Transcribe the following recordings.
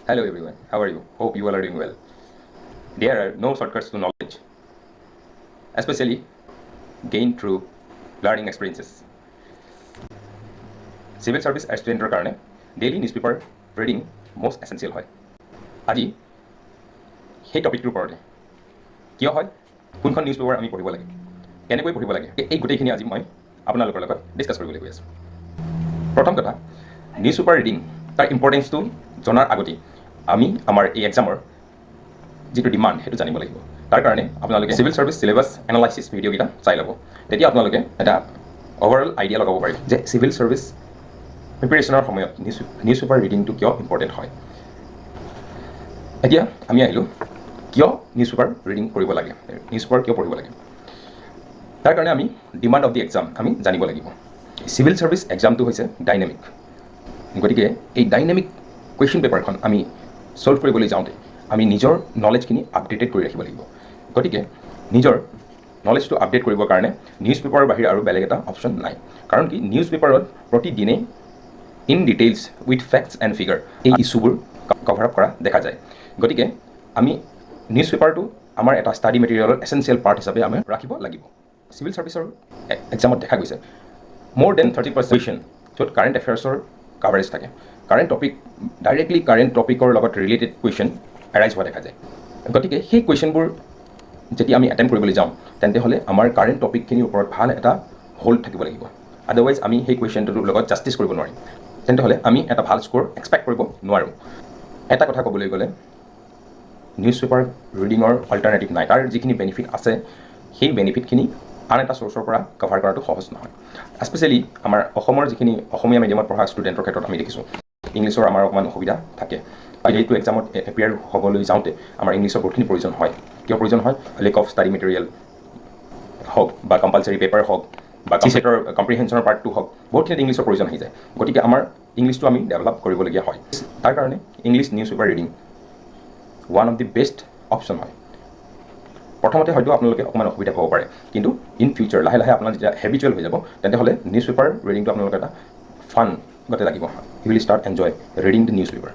Hello everyone, how are you? Hope you all are doing well. There are no shortcuts to knowledge, especially gained through learning experiences. Civil service aspirantor কাৰণে daily news paper reading most essential হয়। আজি সেই টপিকটোৰ ওপৰতে কিয় হয়, কোনখন news paper আমি পঢ়িব লাগে, কেনেকৈ পঢ়িব লাগে, এই গোটেইখিনি আজি মই আপোনালোকৰ লগত ডিছকাছ কৰিবলৈ গৈ আছোঁ। প্ৰথম কথা, নিউজ পেপাৰ ৰিডিং তাৰ ইম্পৰ্টেঞ্চটো জনাৰ আগতে আমি আমাৰ এই এক্সামৰ যিটো ডিমাণ্ড সেইটো জানিব লাগিব। তাৰ কাৰণে আপোনালোকে চিভিল ছাৰ্ভিচ চিলেবাছ এনালাইচিছ ভিডিঅ'কেইটা চাই ল'ব। তেতিয়া আপোনালোকে এটা অভাৰঅল আইডিয়া লগাব পাৰিব যে চিভিল ছাৰ্ভিচ প্ৰিপেৰেশ্যনৰ সময়ত নিউজ পেপাৰ ৰিডিংটো কিয় ইম্পৰ্টেণ্ট হয়। এতিয়া আমি আহিলোঁ কিয় নিউজ পেপাৰ ৰিডিং কৰিব লাগে, নিউজ পেপাৰ কিয় পঢ়িব লাগে। তাৰ কাৰণে আমি ডিমাণ্ড অফ দি এক্সাম আমি জানিব লাগিব। চিভিল ছাৰ্ভিচ এক্সামটো হৈছে ডাইনামিক, গতিকে এই ডাইনামিক কুৱেশ্যন পেপাৰখন আমি ছল্ভ কৰিবলৈ যাওঁতে আমি নিজৰ নলেজখিনি আপডেটেড কৰি ৰাখিব লাগিব। গতিকে নিজৰ নলেজটো আপডেট কৰিবৰ কাৰণে নিউজ পেপাৰৰ বাহিৰে আৰু বেলেগ এটা অপশ্যন নাই। কাৰণ কি, নিউজ পেপাৰত প্ৰতিদিনে in details with facts and figure এই ইছ্যুবোৰ কভাৰ আপ কৰা দেখা যায়। গতিকে আমি নিউজ পেপাৰটো আমাৰ এটা ষ্টাডি মেটেৰিয়েলৰ এছেঞ্চিয়েল পাৰ্ট হিচাপে আমি ৰাখিব লাগিব। চিভিল ছাৰ্ভিচৰ এক্সামত দেখা গৈছে মোৰ দেন 30% কুৱেশ্যন য'ত কাৰেণ্ট এফেয়াৰ্ছৰ কাভাৰেজ থাকে। কাৰেণ্ট টপিক ডাইৰেক্টলি কাৰেণ্ট টপিকৰ লগত ৰিলেটেড কুৱেশ্যন এৰাইজ হোৱা দেখা যায়। গতিকে সেই কুৱেশ্যনবোৰ যেতিয়া আমি এটেম্প কৰিবলৈ যাওঁ তেন্তে হ'লে আমাৰ কাৰেণ্ট টপিকখিনিৰ ওপৰত ভাল এটা হোল্ড থাকিব লাগিব। আদাৰৱাইজ আমি সেই কুৱেশ্যনটোৰ লগত জাষ্টিছ কৰিব নোৱাৰিম। তেন্তে হ'লে আমি এটা ভাল স্ক'ৰ এক্সপেক্ট কৰিব নোৱাৰোঁ। এটা কথা ক'বলৈ গ'লে নিউজ পেপাৰ ৰিডিঙৰ অল্টাৰনেটিভ নাই। তাৰ যিখিনি বেনিফিট আছে সেই বেনিফিটখিনি আন এটা চ'ৰ্চৰ পৰা কভাৰ কৰাটো সহজ নহয়। এস্পেচিয়েলি আমাৰ অসমৰ যিখিনি অসমীয়া মিডিয়ামত পঢ়া ষ্টুডেণ্টৰ ক্ষেত্ৰত আমি দেখিছোঁ ইংলিছৰ আমাৰ অকণমান অসুবিধা থাকে। এইটো এক্সামত এপিয়াৰ হ'বলৈ যাওঁতে আমাৰ ইংলিছৰ বহুতখিনি প্ৰয়োজন হয়। কিয় প্ৰয়োজন হয়, লেক অফ ষ্টাডি মেটেৰিয়েল হওক বা কম্পালচৰি পেপাৰ হওক বা চিছেটৰ কম্প্ৰিহেনশ্যনৰ পাৰ্টটো হওক, বহুতখিনি ইংলিছৰ প্ৰয়োজন আহি যায়। গতিকে আমাৰ ইংলিছটো আমি ডেভেলপ কৰিবলগীয়া হয়। তাৰ কাৰণে English news paper reading one of the best option হয়। প্ৰথমতে হয়তো আপোনালোকে অকণমান অসুবিধা পাব পাৰে, কিন্তু ইন ফিউচাৰ লাহে লাহে আপোনাৰ যেতিয়া হেবিচুৱেল হৈ যাব তেন্তে হ'লে নিউজ পেপাৰ ৰিডিংটো আপোনালোকে এটা ফান গতে লাগিব। You will start enjoy reading the newspaper.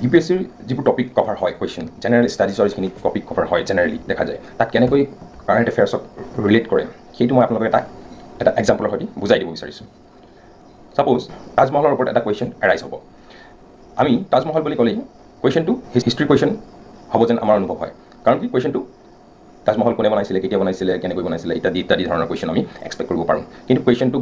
UPSCৰ যিবোৰ টপিক কভাৰ হয় কুৱেশ্যন, জেনেৰেল ষ্টাডিজৰ যিখিনি টপিক কভাৰ হয় জেনেৰেলি দেখা যায়, তাত কেনেকৈ কাৰেণ্ট এফেয়াৰ্ছক ৰিলেট কৰে সেইটো মই আপোনালোকে এটা এক্সাম্পলৰ সৈতে বুজাই দিব বিচাৰিছোঁ। ছাপ'জ তাজমহলৰ ওপৰত এটা কুৱেশ্যন এৰাইজ হ'ব। আমি তাজমহল বুলি ক'লেই কুৱেশ্যনটো হিষ্ট্ৰী কুৱেশ্যন হ'ব যেন আমাৰ অনুভৱ হয়। কাৰণ কি, কুৱেশ্যনটো তাজমহল কোনে বনাইছিলে, কেতিয়া বনাইছিলে, কেনেকৈ বনাইছিলে ইত্যাদি ধৰণৰ কুৱেশ্যন আমি এক্সপেক্ট কৰিব পাৰোঁ। কিন্তু কুৱেশ্যনটো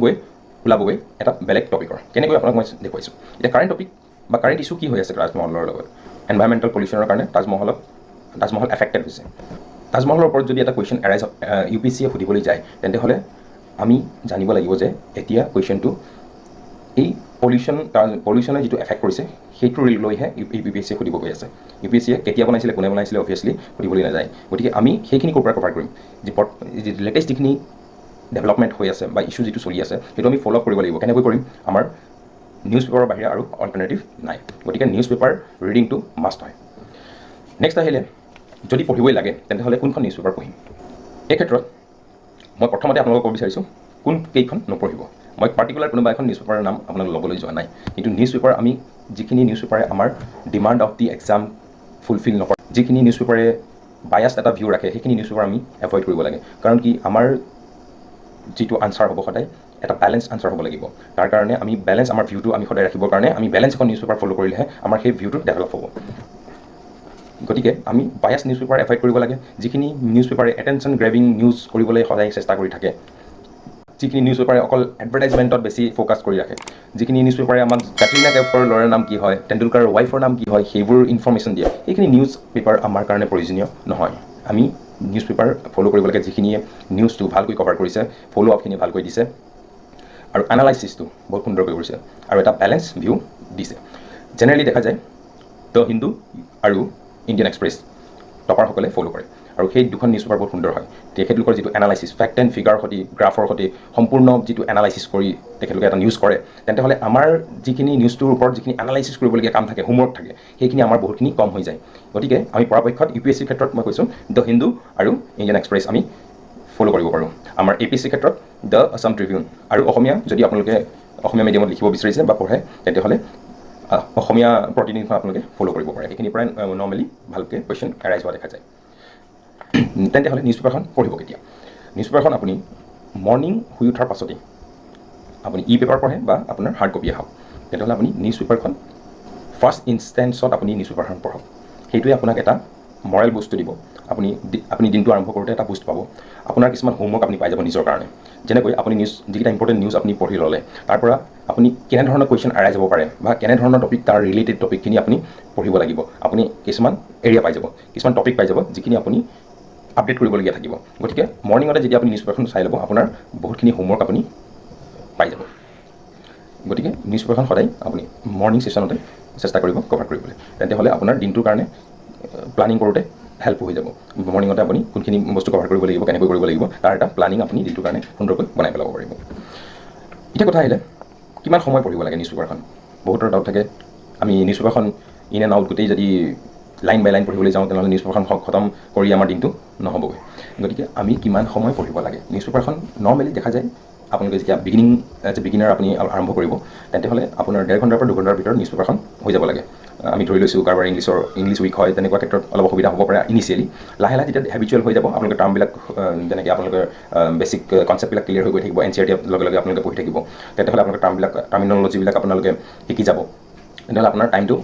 ওলাবগৈ এটা বেলেগ টপিকৰ। কেনেকৈ আপোনাক মই দেখুৱাইছোঁ। এতিয়া কাৰেণ্ট টপিক বা কাৰেণ্ট ইছ্যু কি হৈ আছে তাজমহলৰ লগত, এনভাইৰমেণ্টেল পলিউশ্যনৰ কাৰণে তাজমহল এফেক্টেড হৈছে। তাজমহলৰ ওপৰত যদি এটা কুৱেশ্যন এৰাইজ UPSCয়ে সুধিবলৈ যায় তেন্তে হ'লে আমি জানিব লাগিব যে এতিয়া কুৱেশ্যনটো এই পলিউশ্যনে যিটো এফেক্ট কৰিছে সেইটো লৈহে UPSCয়ে সুধিব গৈ আছে। UPSCয়ে কেতিয়া বনাইছিলে, কোনে বনাইছিলে অভিয়াছলি সুধিবলৈ নাযায়। গতিকে আমি সেইখিনি ক'ৰ পৰা কভাৰ কৰিম, যি লেটেষ্ট যিখিনি ডেভেলপমেণ্ট হৈ আছে বা ইছ্যু যিটো চলি আছে সেইটো আমি ফ'ল' আপ কৰিব লাগিব। কেনেকৈ কৰিম, আমাৰ নিউজ পেপাৰৰ বাহিৰে আৰু অল্টাৰনেটিভ নাই। গতিকে নিউজ পেপাৰ ৰিডিংটো মাষ্ট হয়। নেক্সট আহিলে, যদি পঢ়িবই লাগে তেন্তে হ'লে কোনখন নিউজ পেপাৰ পঢ়িম। এই ক্ষেত্ৰত মই প্ৰথমতে আপোনালোকক ক'ব বিচাৰিছোঁ কোন কেইখন নপঢ়িব। মই পাৰ্টিকুলাৰ কোনোবা এখন নিউজ পেপাৰৰ নাম আপোনালোক ল'বলৈ যোৱা নাই, কিন্তু নিউজ পেপাৰ আমি যিখিনি নিউজ পেপাৰে আমাৰ demand of the exam fulfil নকৰে, যিখিনি নিউজ পেপাৰে বায়াছ এটা ভিউ ৰাখে সেইখিনি নিউজ পেপাৰ আমি এভইড কৰিব লাগে। কাৰণ কি, আমাৰ যিটো আনচাৰ হ'ব সদায় এটা বেলেঞ্চ আনচাৰ হ'ব লাগিব। তাৰ কাৰণে আমি বেলেঞ্চ আমাৰ ভিউটো আমি সদায় ৰাখিবৰ কাৰণে আমি বেলেঞ্চ এখন নিউজ পেপাৰ ফ'ল' কৰিলেহে আমাৰ সেই ভিউটো ডেভেলপ হ'ব। গতিকে আমি বায়াছ নিউজ পেপাৰ এভইড কৰিব লাগে। যিখিনি নিউজ পেপাৰে এটেনশ্যন গ্ৰেভিং নিউজ কৰিবলৈ সদায় চেষ্টা কৰি থাকে, যিখিনি নিউজ পেপাৰে অকল এডভাৰটাইজমেণ্টত বেছি ফ'কাছ কৰি ৰাখে, যিখিনি নিউজ পেপাৰে আমাক কেটৰিনা কেফৰ ল'ৰাৰ নাম কি হয়, তেণ্ডুলকাৰৰ ৱাইফৰ নাম কি হয় সেইবোৰ ইনফৰ্মেশ্যন দিয়ে, সেইখিনি নিউজ পেপাৰ আমাৰ কাৰণে প্ৰয়োজনীয় নহয়। আমি নিউজ পেপাৰ ফ'ল' কৰিব লাগে যিখিনিয়ে নিউজটো ভালকৈ কভাৰ কৰিছে, ফ'ল' আপখিনি ভালকৈ দিছে আৰু এনালাইচিছটো বহুত সুন্দৰকৈ কৰিছে আৰু এটা বেলেঞ্চ ভিউ দিছে। জেনেৰেলি দেখা যায় দ্য হিন্দু আৰু ইণ্ডিয়ান এক্সপ্ৰেছ টপাৰসকলে ফ'ল' কৰে আৰু সেই দুখন নিউজ পেপাৰ বহুত সুন্দৰ হয়। তেখেতলোকৰ যিটো এনালাইচিছ ফেক্ট এণ্ড ফিগাৰ সৈতে গ্ৰাফৰ সৈতে সম্পূৰ্ণ যিটো এনালাইচিছ কৰি তেখেতলোকে এটা নিউজ কৰে, তেন্তে হ'লে আমাৰ যিখিনি নিউজটোৰ ওপৰত যিখিনি এনালাইচিছ কৰিবলগীয়া কাম থাকে, হোমৱৰ্ক থাকে, সেইখিনি আমাৰ বহুতখিনি কম হৈ যায়। গতিকে আমি পৰাপক্ষত UPSCৰ ক্ষেত্ৰত মই কৈছোঁ দ্য হিন্দু আৰু ইণ্ডিয়ান এক্সপ্ৰেছ আমি ফ'ল' কৰিব পাৰোঁ। আমাৰ APSCৰ ক্ষেত্ৰত দ্য আছাম ট্ৰিবিউন আৰু অসমীয়া যদি আপোনালোকে অসমীয়া মিডিয়ামত লিখিব বিচাৰিছে বা পঢ়ে তেন্তে হ'লে অসমীয়া প্ৰতিনিধিখন আপোনালোকে ফ'ল' কৰিব পাৰে সেইখিনিৰ পৰাই নৰ্মেলি ভালকৈ কুৱেশ্যন এৰাইজ হোৱা দেখা যায় তেন্তেহ'লে নিউজ পেপাৰখন পঢ়িব কেতিয়া নিউজ পেপাৰখন আপুনি মৰ্ণিং শুই উঠাৰ পাছতেই আপুনি ই পেপাৰ পঢ়ে বা আপোনাৰ হাৰ্ড কপিয়ে হওক তেতিয়াহ'লে আপুনি নিউজ পেপাৰখন ফাৰ্ষ্ট ইনষ্টেঞ্চত আপুনি নিউজ পেপাৰখন পঢ়ক সেইটোৱে আপোনাক এটা মৰেল বস্তু দিব আপুনি দিনটো আৰম্ভ কৰোঁতে এটা বুষ্ট পাব আপোনাৰ কিছুমান হোমৱৰ্ক আপুনি পাই যাব নিজৰ কাৰণে যেনেকৈ আপুনি নিউজ যিকেইটা ইম্পৰ্টেণ্ট নিউজ আপুনি পঢ়ি ল'লে তাৰ পৰা আপুনি কেনেধৰণৰ কুৱেশ্যন এৰাই যাব পাৰে বা কেনেধৰণৰ টপিক তাৰ ৰিলেটেড টপিকখিনি আপুনি পঢ়িব লাগিব আপুনি কিছুমান এৰিয়া পাই যাব কিছুমান টপিক পাই যাব যিখিনি আপুনি আপডেট কৰিবলগীয়া থাকিব গতিকে মৰ্ণিঙতে যেতিয়া আপুনি নিউজ পেপাৰখন চাই ল'ব আপোনাৰ বহুতখিনি হোমৱৰ্ক আপুনি পাই যাব গতিকে নিউজ পেপাৰখন সদায় আপুনি মৰ্ণিং ছেশ্যনতে চেষ্টা কৰিব কভাৰ কৰিবলৈ তেন্তেহ'লে আপোনাৰ দিনটোৰ কাৰণে প্লানিং কৰোঁতে হেল্প হৈ যাব মৰ্ণিঙতে আপুনি কোনখিনি বস্তু কভাৰ কৰিব লাগিব কেনেকৈ কৰিব লাগিব তাৰ এটা প্লানিং আপুনি দিনটোৰ কাৰণে সুন্দৰকৈ বনাই পেলাব পাৰিব এতিয়া কথা আহিলে কিমান সময় পঢ়িব লাগে নিউজ পেপাৰখন বহুতৰ ডাউট থাকে আমি নিউজ পেপাৰখন ইন এণ্ড আউট গোটেই যদি লাইন বাই লাইন পঢ়িবলৈ যাওঁ তেনেহ'লে নিউজ পেপাৰখন খতম কৰি আমাৰ দিনটো নহ'বগৈ গতিকে আমি কিমান সময় পঢ়িব লাগে নিউজ পেপাৰখন নৰ্মেলি দেখা যায় আপোনালোকে যেতিয়া বিগিনাৰ আপুনি আৰম্ভ কৰিব তেতিয়াহ'লে আপোনাৰ 1.5 ঘণ্টাৰ পৰা 2 ঘণ্টাৰ ভিতৰত নিউজ পেপাৰখন হৈ যাব লাগে আমি ধৰি লৈছোঁ কাৰোবাৰ ইংলিছ উইক হয় তেনেকুৱা ক্ষেত্ৰত অলপ অসুবিধা হ'ব পাৰে ইনিচিয়েলি লাহে লাহে যেতিয়া হেবিচুৱেল হৈ যাব আপোনালোকে টাৰ্মবিলাক যেনেকৈ আপোনালোকৰ বেছিক কনচেপ্টবিলাক ক্লিয়াৰ হৈ গৈ থাকিব NCERT লগে লগে আপোনালোকে পঢ়ি থাকিব তেতিয়াহ'লে আপোনালোকে টাৰ্মিনলজিবিলাক আপোনালোকে শিকি যাব তেতিয়াহ'লে আপোনাৰ টাইমটো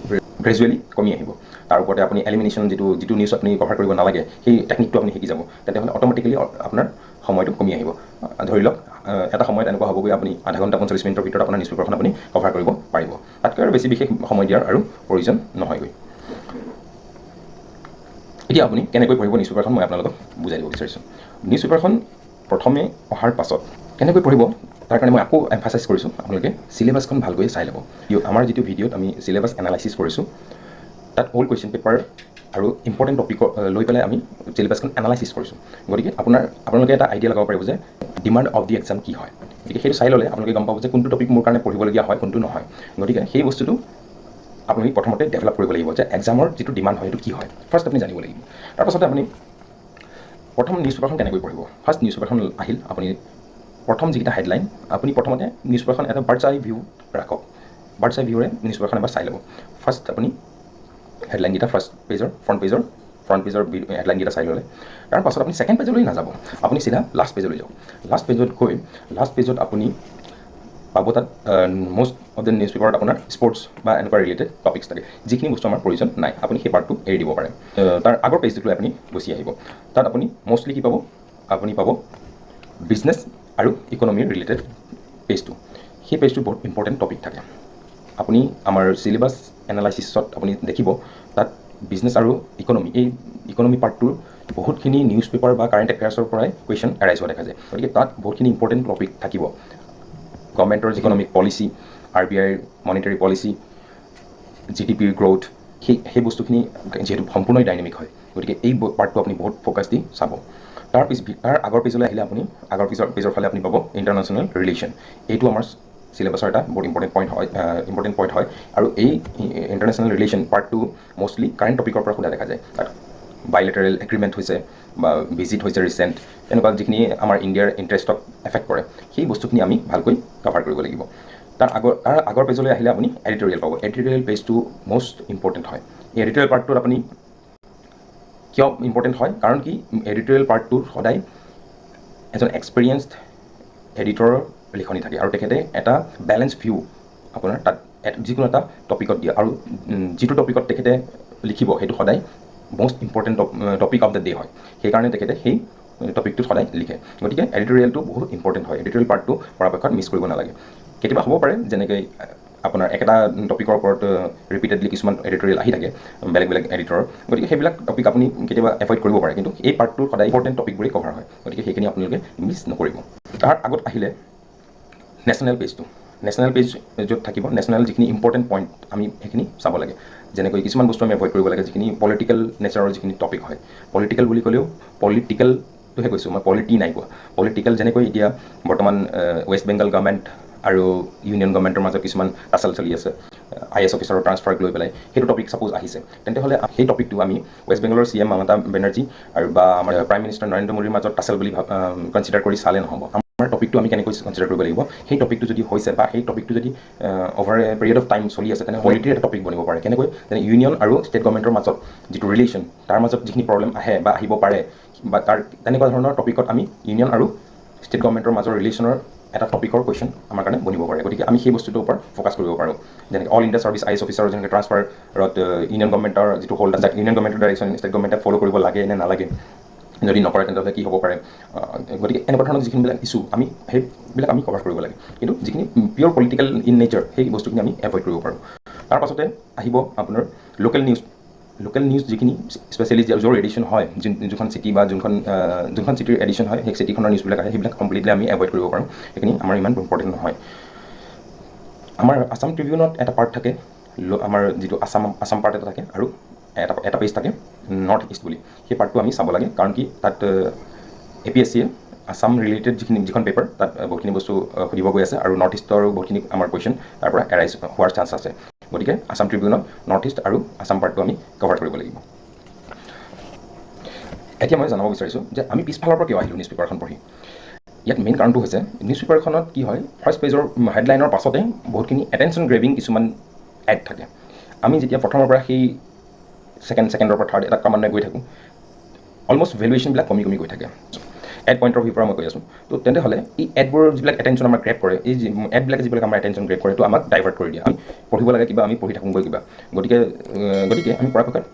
গ্ৰেজুৱেলি কমি আহিব তাৰ ওপৰতে আপুনি এলিমিনেশ্যন যিটো নিউজ আপুনি কভাৰ কৰিব নালাগে সেই টেকনিকটো আপুনি শিকি যাব তেতিয়াহ'লে অট'মেটিকেলি আপোনাৰ সময়টো কমি আহিব ধৰি লওক এটা সময়ত এনেকুৱা হ'বগৈ আপুনি আধা ঘণ্টা 45 মিনিটৰ ভিতৰত আপোনাৰ নিউজ পেপাৰখন আপুনি কভাৰ কৰিব পাৰিব তাতকৈ আৰু বেছি বিশেষ সময় দিয়াৰ আৰু প্ৰয়োজন নহয়গৈ এতিয়া আপুনি কেনেকৈ পঢ়িব নিউজ পেপাৰখন মই আপোনালোকক বুজাই দিব বিচাৰিছোঁ নিউজ পেপাৰখন প্ৰথমে অহাৰ পাছত কেনেকৈ পঢ়িব তাৰ কাৰণে মই আকৌ এমফাচাইজ কৰিছোঁ আপোনালোকে চিলেবাছখন ভালকৈ চাই ল'ব আমাৰ যিটো ভিডিঅ'ত আমি চিলেবাছ এনালাইচিছ কৰিছোঁ তাত অল কুৱেশ্যন পেপাৰ আৰু ইম্পৰ্টেণ্ট টপিক লৈ পেলাই আমি চিলেবাছখন এনালাইচিছ কৰিছোঁ গতিকে আপোনালোকে এটা আইডিয়া লগাব পাৰিব যে ডিমাণ্ড অফ দি এক্সাম কি হয় গতিকে সেইটো চাই ল'লে আপোনালোকে গম পাব যে কোনটো টপিক মোৰ কাৰণে পঢ়িবলগীয়া হয় কোনটো নহয় গতিকে সেই বস্তুটো আপুনি প্ৰথমতে ডেভেলপ কৰিব লাগিব যে এক্সামৰ যিটো ডিমাণ্ড হয় সেইটো কি হয় ফাৰ্ষ্ট আপুনি জানিব লাগিব তাৰপাছতে আপুনি প্ৰথম নিউজ পেপাৰখন কেনেকৈ পঢ়িব ফাৰ্ষ্ট নিউজ পেপাৰখন আহিল আপুনি প্ৰথম যিকেইটা হেডলাইন আপুনি প্ৰথমতে নিউজ পেপাৰখন এটা বাৰ্ডছ আই ভিউ ৰাখক বাৰ্ডছ আই ভিউৰে নিউজ পেপাৰখন এবাৰ চাই ল'ব ফাৰ্ষ্ট আপুনি হেডলাইনকেইটা ফ্ৰণ্ট পেজৰ হেডলাইনকেইটা চাই ল'লে তাৰ পাছত আপুনি ছেকেণ্ড পেজলৈ নাযাব আপুনি চিধা লাষ্ট পেজলৈ যাওক লাষ্ট পেজত আপুনি পাব তাত মষ্ট অফ দ্য নিউজ পেপাৰত আপোনাৰ স্পৰ্টছ বা এনেকুৱা ৰিলেটেড টপিকছ থাকে যিখিনি বস্তু আমাৰ প্ৰয়োজন নাই আপুনি সেই পাৰ্টটো এৰি দিব পাৰে তাৰ আগৰ পেজটোলৈ আপুনি গুচি আহিব তাত আপুনি মষ্টলি কি পাব আপুনি পাব বিজনেছ আৰু ইকনমিৰ ৰিলেটেড পেজটো সেই পেজটো বহুত ইম্পৰ্টেণ্ট টপিক থাকে আপুনি আমাৰ চিলেবাছ এনালাইচিছত আপুনি দেখিব তাত বিজনেছ আৰু এই ইকনমি পাৰ্টটোৰ বহুতখিনি নিউজ পেপাৰ বা কাৰেণ্ট এফেয়াৰ্ছৰ পৰাই কুৱেশ্যন এৰাইজ হোৱা দেখা যায় গতিকে তাত বহুতখিনি ইম্পৰ্টেণ্ট টপিক থাকিব গভৰ্ণমেণ্টৰ ইকনমিক পলিচি RBIৰ মনিটাৰী পলিচি GDPৰ গ্ৰ'থ সেই বস্তুখিনি যিহেতু সম্পূৰ্ণই ডাইনামিক হয় গতিকে এই পাৰ্টটো আপুনি বহুত ফ'কাছ দি চাব তাৰ আগৰ পেজলৈ আহিলে আপুনি আগৰ পেজৰ ফালে আপুনি পাব ইণ্টাৰনেশ্যনেল ৰিলেশ্যন এইটো আমাৰ চিলেবাছৰ এটা বহুত ইম্পৰ্টেণ্ট পইণ্ট হয় আৰু এই ইণ্টাৰনেশ্যনেল ৰিলেশ্যন পাৰ্টটো মষ্টলি কাৰেণ্ট টপিকৰ পৰা সোধা দেখা যায় তাত বাইলেটাৰেল এগ্ৰিমেণ্ট হৈছে বা ভিজিট হৈছে ৰিচেণ্ট তেনেকুৱা যিখিনি আমাৰ ইণ্ডিয়াৰ ইণ্টাৰেষ্টক এফেক্ট কৰে সেই বস্তুখিনি আমি ভালকৈ কভাৰ কৰিব লাগিব তাৰ আগৰ পেজলৈ আহিলে আপুনি এডিটৰিয়েল পাব এডিটৰিয়েল পেজটো মষ্ট ইম্পৰ্টেণ্ট হয় এই এডিটৰিয়েল পাৰ্টটোত আপুনি কিয় ইম্পৰ্টেণ্ট হয় কাৰণ কি এডিটৰিয়েল পাৰ্টটোৰ সদায় এজন এক্সপেৰিয়েঞ্চড এডিটৰৰ লিখনি থাকে আৰু তেখেতে এটা বেলেঞ্চ ভিউ আপোনাৰ তাত যিকোনো এটা টপিকত দিয়ে আৰু যিটো টপিকত তেখেতে লিখিব সেইটো সদায় most important topic of the day হয় সেইকাৰণে তেখেতে সেই টপিকটোত সদায় লিখে গতিকে এডিটৰিয়েলটো বহুত ইম্পৰ্টেণ্ট হয় এডিটৰিয়েল পাৰ্টটো পৰাপক্ষত মিছ কৰিব নালাগে কেতিয়াবা হ'ব পাৰে যেনেকৈ আপোনাৰ একেটা টপিকৰ ওপৰত ৰিপিটেডলি কিছুমান এডিটৰিয়েল আহি থাকে বেলেগ এডিটৰৰ গতিকে সেইবিলাক টপিক আপুনি কেতিয়াবা এভইড কৰিব পাৰে কিন্তু এই পাৰ্টটোৰ সদায় ইম্পৰ্টেণ্ট টপিকবোৰেই কভাৰ হয় গতিকে সেইখিনি আপোনালোকে মিছ নকৰিব তাৰ আগত আহিলে নেশ্যনেল পেজ য'ত থাকিব নেশ্যনেল যিখিনি ইম্পৰ্টেণ্ট পইণ্ট আমি সেইখিনি চাব লাগে যেনেকৈ কিছুমান বস্তু আমি এভইড কৰিব লাগে যিখিনি পলিটিকেল নেচাৰৰ যিখিনি টপিক হয় পলিটিকেল বুলি ক'লেও পলিটিকেলটোহে কৈছোঁ মই পলিটি নাই কোৱা পলিটিকেল যেনেকৈ এতিয়া বৰ্তমান ৱেষ্ট বেংগল গভৰ্ণমেণ্ট আৰু ইউনিয়ন গভৰ্ণমেণ্টৰ মাজত কিছুমান টাচল চলি আছে IAS অফিচাৰৰ ট্ৰান্সফাৰক লৈ পেলাই সেইটো টপিক ছাপ'জ আহিছে তেন্তেহ'লে সেই টপিকটো আমি ৱেষ্ট বেংগলৰ CM মমতা বেনাৰ্জী আৰু বা আমাৰ প্ৰাইম মিনিষ্টাৰ নৰেন্দ্ৰ মোদীৰ মাজত টাচল বুলি কনচিডাৰ কৰি চালে নহ'ব আমাৰ টপিকটো আমি কেনেকৈ কনচিডাৰ কৰিব লাগিব সেই টপিকটো যদি হৈছে বা সেই টপিকটো যদি over A period of time চলি আছে তেনে পলিটিৰ এটা টপিক বনিব পাৰে কেনেকৈ যেনে ইউনিয়ন আৰু ষ্টেট গভৰ্ণমেণ্টৰ মাজত যিটো ৰিলেশ্যন তাৰ মাজত যিখিনি প্ৰব্লেম আহে বা আহিব পাৰে বা তাৰ তেনেকুৱা ধৰণৰ টপিকত আমি ইউনিয়ন আৰু ষ্টেট গভৰ্ণমেণ্টৰ মাজৰ ৰিলেশ্যনৰ এটা টপিকৰ কুৱেশ্যন আমাৰ কাৰণে বনিব পাৰে গতিকে আমি সেই বস্তুটোৰ ওপৰত ফ'কাছ কৰিব পাৰোঁ যেনেকৈ অল ইণ্ডিয়া চাৰ্ভিচ আইএছ অফিচাৰৰ যেনেকৈ ট্ৰান্সফাৰত ইউনিয়ন গভৰ্ণমেণ্টৰ যিটো হোল্ড আছে ইউনিয়ন গভৰ্ণমেণ্টৰ ডাইৰেকশ্যন ষ্টেট গভৰ্ণমেণ্টে ফ'ল' কৰিব লাগে নে নালাগে যদি নকৰে তেন্তে কি হ'ব পাৰে গতিকে এনেকুৱা ধৰণৰ যিখিনিবিলাক ইছ্যু আমি সেইবিলাক আমি কভাৰ কৰিব লাগে কিন্তু যিখিনি পিয়'ৰ পলিটিকেল ইন নেচাৰ সেই বস্তুখিনি আমি এভইড কৰিব পাৰোঁ তাৰ পাছতে আহিব আপোনাৰ লোকেল নিউজ যিখিনি স্পেচিয়েলি য'ৰ এডিশ্যন হয় যোনখন চিটি বা যোনখন চিটিৰ এডিশ্যন হয় সেই চিটিখনৰ নিউজবিলাক আহে সেইবিলাক কমপ্লিটলি আমি এভইড কৰিব পাৰোঁ সেইখিনি আমাৰ ইমান ইম্পৰ্টেণ্ট নহয় আমাৰ আছাম ট্ৰিবিউনত এটা পাৰ্ট থাকে আমাৰ যিটো আছাম পাৰ্ট এটা থাকে আৰু এটা পেজ থাকে নৰ্থ ইষ্ট বুলি সেই পাৰ্টটো আমি চাব লাগে কাৰণ কি তাত APSCয়ে আছাম ৰিলেটেড যিখন পেপাৰ তাত বহুতখিনি বস্তু সুধিব গৈ আছে আৰু নৰ্থ ইষ্টৰ বহুতখিনি আমাৰ কুৱেশ্যন তাৰ পৰা এৰাইজ হোৱাৰ চান্স আছে গতিকে আছাম ট্ৰিবিউনত নৰ্থ ইষ্ট আৰু আছাম পাৰ্টটো আমি কভাৰ কৰিব লাগিব এতিয়া মই জানিব বিচাৰিছোঁ যে আমি পিছফালৰ পৰা কিয় আহিলোঁ নিউজ পেপাৰখন পঢ়ি ইয়াত মেইন কাৰণটো হৈছে নিউজ পেপাৰখনত কি হয় ফাৰ্ষ্ট পেজৰ হেডলাইনৰ পাছতে বহুতখিনি এটেনশ্যন গ্ৰেভিং কিছুমান এড থাকে আমি যেতিয়া প্ৰথমৰ পৰা সেই ছেকেণ্ডৰ পৰা থাৰ্ড এটা ক্ৰমান্বয়ে গৈ থাকোঁ অলমষ্ট ভেলুৱেশ্যনবিলাক কমি গৈ থাকে এড পইণ্টৰ ভিউৰ পৰা মই কৈ আছোঁ তো তেনেহ'লে এই এডবোৰৰ যিবিলাক এটেনশ্যন আমাৰ গ্ৰেপ কৰে এই এডবিলাকে যিবিলাক আমাৰ এটেনশ্যন গ্ৰেপ কৰে তো আমাক ডাইভাৰ্ট কৰি দিয়ে আমি পঢ়িব লাগে কিবা আমি পঢ়ি থাকোঁগৈ কিবা গতিকে আমি পৰাপক্ষত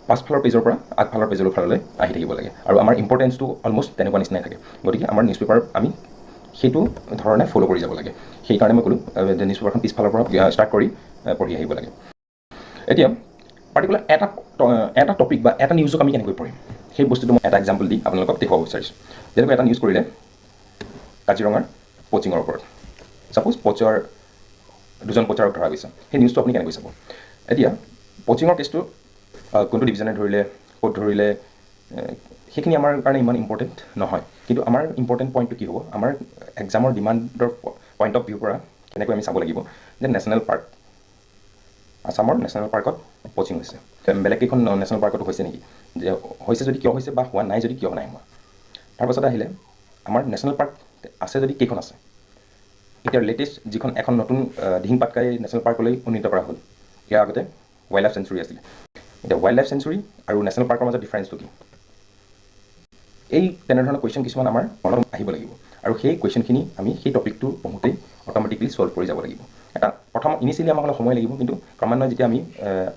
পাছফালৰ পেজৰ পৰা আগফালৰ পেজৰ ফাললৈ আহি থাকিব লাগে আৰু আমাৰ ইম্পৰ্টেঞ্চটো অলমষ্ট তেনেকুৱা নিচিনাই থাকে গতিকে আমাৰ নিউজ পেপাৰ আমি সেইটো ধৰণে ফ'ল' কৰি যাব লাগে সেইকাৰণে মই ক'লোঁ যে নিউজ পেপাৰখন পিছফালৰ পৰা ষ্টাৰ্ট কৰি পঢ়ি আহিব লাগে এতিয়া পাৰ্টিকুলাৰ এটা টপিক বা এটা নিউজক আমি কেনেকৈ পঢ়িম সেই বস্তুটো মই এটা এক্সাম্পল দি আপোনালোকক দেখুৱাব বিচাৰিছোঁ যেনেকৈ এটা নিউজ কৰিলে কাজিৰঙাৰ প'চিঙৰ ওপৰত ছাপ'জ দুজন প'চাৰক ধৰা গৈছে সেই নিউজটো আপুনি কেনেকৈ চাব এতিয়া প'চিঙৰ কেছটো কোনটো ডিভিজনে ধৰিলে ক'ত ধৰিলে সেইখিনি আমাৰ কাৰণে ইমান ইম্পৰ্টেণ্ট নহয় কিন্তু আমাৰ ইম্পৰ্টেণ্ট পইণ্টটো কি হ'ব আমাৰ এক্সামৰ ডিমাণ্ডৰ পইণ্ট অফ ভিউৰ পৰা কেনেকৈ আমি চাব লাগিব যে নেশ্যনেল পাৰ্ক আছামৰ নেশ্যনেল পাৰ্কত প'চিং হৈছে বেলেগ কেইখন নেশ্যনেল পাৰ্কতো হৈছে নেকি যে হৈছে যদি কিয় হৈছে বা হোৱা নাই যদি কিয় নাই হোৱা তাৰপাছতে আহিলে আমাৰ নেশ্যনেল পাৰ্ক আছে যদি কেইখন আছে এতিয়া লেটেষ্ট যিখন এখন নতুন দিহিং পাটকাই নেশ্যনেল পাৰ্কলৈ উন্নীত কৰা হ'ল ইয়াৰ আগতে ৱাইল্ড লাইফ চেঞ্চুৰী আছিলে এতিয়া ৱাইল্ড লাইফ চেঞ্চুৰী আৰু নেশ্যনেল পাৰ্কৰ মাজত ডিফাৰেঞ্চটো কি এই তেনেধৰণৰ কুৱেশ্যন কিছুমান আমাৰ মনত আহিব লাগিব আৰু সেই কুৱেশ্যনখিনি আমি সেই টপিকটো পঢ়োঁতেই অট'মেটিকলি ছল্ভ কৰি যাব লাগিব এটা প্ৰথম ইনিচিয়েলি আমাক অলপ সময় লাগিব কিন্তু ক্ৰমান্বয়ে যেতিয়া আমি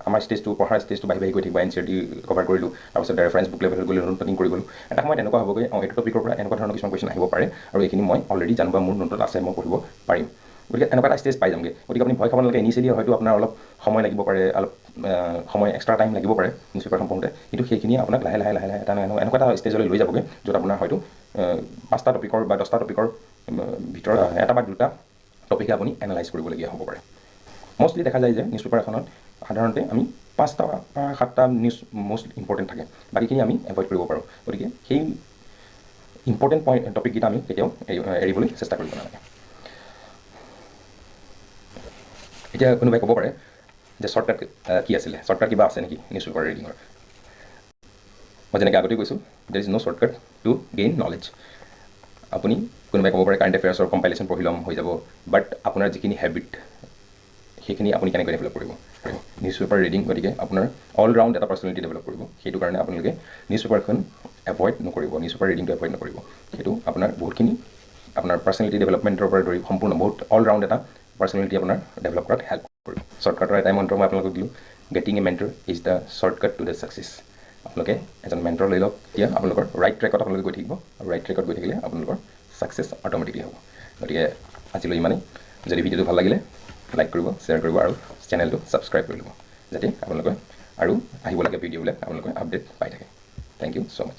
আমাৰ পঢ়াৰ ষ্টেজটো বাঢ়ি গৈ থাকিব NCERT কভাৰ কৰিলোঁ তাৰপিছত ৰেফাৰেঞ্চ বুক লেভেলত গ'লোঁ নোট কৰি গ'লোঁ এটা সময়ত এনেকুৱা হ'বগৈ এইটো টপিকৰ পৰা এনেকুৱা ধৰণৰ কিছুমান কুৱেশ্যন আহিব পাৰে আৰু এইখিনি মই অলৰেডি জানো বা মোৰ নোটত আছে মই পঢ়িব পাৰিম গতিকে এনেকুৱা এটা ষ্টেজ পাই যামগৈ গতিকে আপুনি ভয় খাব নালাগে ইনিচিয়েলি হয়তো আপোনাৰ অলপ সময় লাগিব পাৰে অলপ সময় এক্সট্ৰা টাইম লাগিব পাৰে নিউজ পেপাৰখন পঢ়োঁতে কিন্তু সেইখিনি আপোনাক লাহে লাহে এনেকুৱা এটা ষ্টেজলৈ লৈ যাবগৈ য'ত আপোনাৰ হয়তো 5টা টপিকৰ বা 10টা টপিকৰ ভিতৰত এটা বা দুটা টপিকে আপুনি এনালাইজ কৰিবলগীয়া হ'ব পাৰে মষ্টলি দেখা যায় যে নিউজ পেপাৰ এখনত সাধাৰণতে আমি 5টা বা 7টা নিউজ মষ্ট ইম্পৰ্টেণ্ট থাকে বাকীখিনি আমি এভইড কৰিব পাৰোঁ গতিকে সেই ইম্পৰ্টেণ্ট টপিককেইটা আমি কেতিয়াও এৰিবলৈ চেষ্টা কৰিব নালাগে এতিয়া কোনোবাই ক'ব পাৰে যে শ্বৰ্টকাট কি আছিলে শ্বৰ্টকাট কিবা আছে নেকি নিউজ পেপাৰ ৰিডিঙৰ মই যেনেকৈ আগতে কৈছোঁ there is no' shortcut to gain knowledge আপুনি কোনোবাই ক'ব পাৰে কাৰেণ্ট এফেয়াৰ্ছৰ কম্পাইলেশ্যন পঢ়ি ল'ম হৈ যাব বাট আপোনাৰ যিখিনি হেবিট সেইখিনি আপুনি কেনেকৈ ডেভেলপ কৰিব নিউজ পেপাৰ ৰিডিং গতিকে আপোনাৰ অল ৰাউণ্ড এটা পাৰ্চনেলিটি ডেভেলপ কৰিব সেইটো কাৰণে আপোনালোকে নিউজ পেপাৰখন এভইড নকৰিব নিউজ পেপাৰ ৰিডিংটো এভইড নকৰিব সেইটো আপোনাৰ বহুতখিনি আপোনাৰ পাৰ্চনেলিটি ডেভেলপমেণ্টৰ পৰা ধৰি সম্পূৰ্ণ বহুত অল ৰাউণ্ড এটা পাৰ্চনেলিটি আপোনাৰ ডেভেলপ কৰাত হেল্প কৰিব শ্বৰ্টকাটৰ এটাই মন্ত্ৰ মই আপোনালোকক দিলোঁ getting a mentor is the shortcut to the success আপোনালোকে এজন মেণ্টৰ লৈ লওক এতিয়া আপোনালোকৰ ৰাইট ট্ৰেকত আপোনালোকে গৈ থাকিব আৰু ৰাইট ট্ৰেকত গৈ থাকিলে আপোনালোকৰ ছাকচেছ অট'মেটিকলি হ'ব গতিকে আজিলৈ ইমানেই যদি ভিডিঅ'টো ভাল লাগিলে লাইক কৰিব শ্বেয়াৰ কৰিব আৰু চেনেলটো ছাবস্ক্ৰাইব কৰি ল'ব যাতে আপোনালোকে আৰু আহিব লাগে ভিডিঅ'বিলাক আপোনালোকে আপডেট পাই থাকে থেংক ইউ ছ' মাছ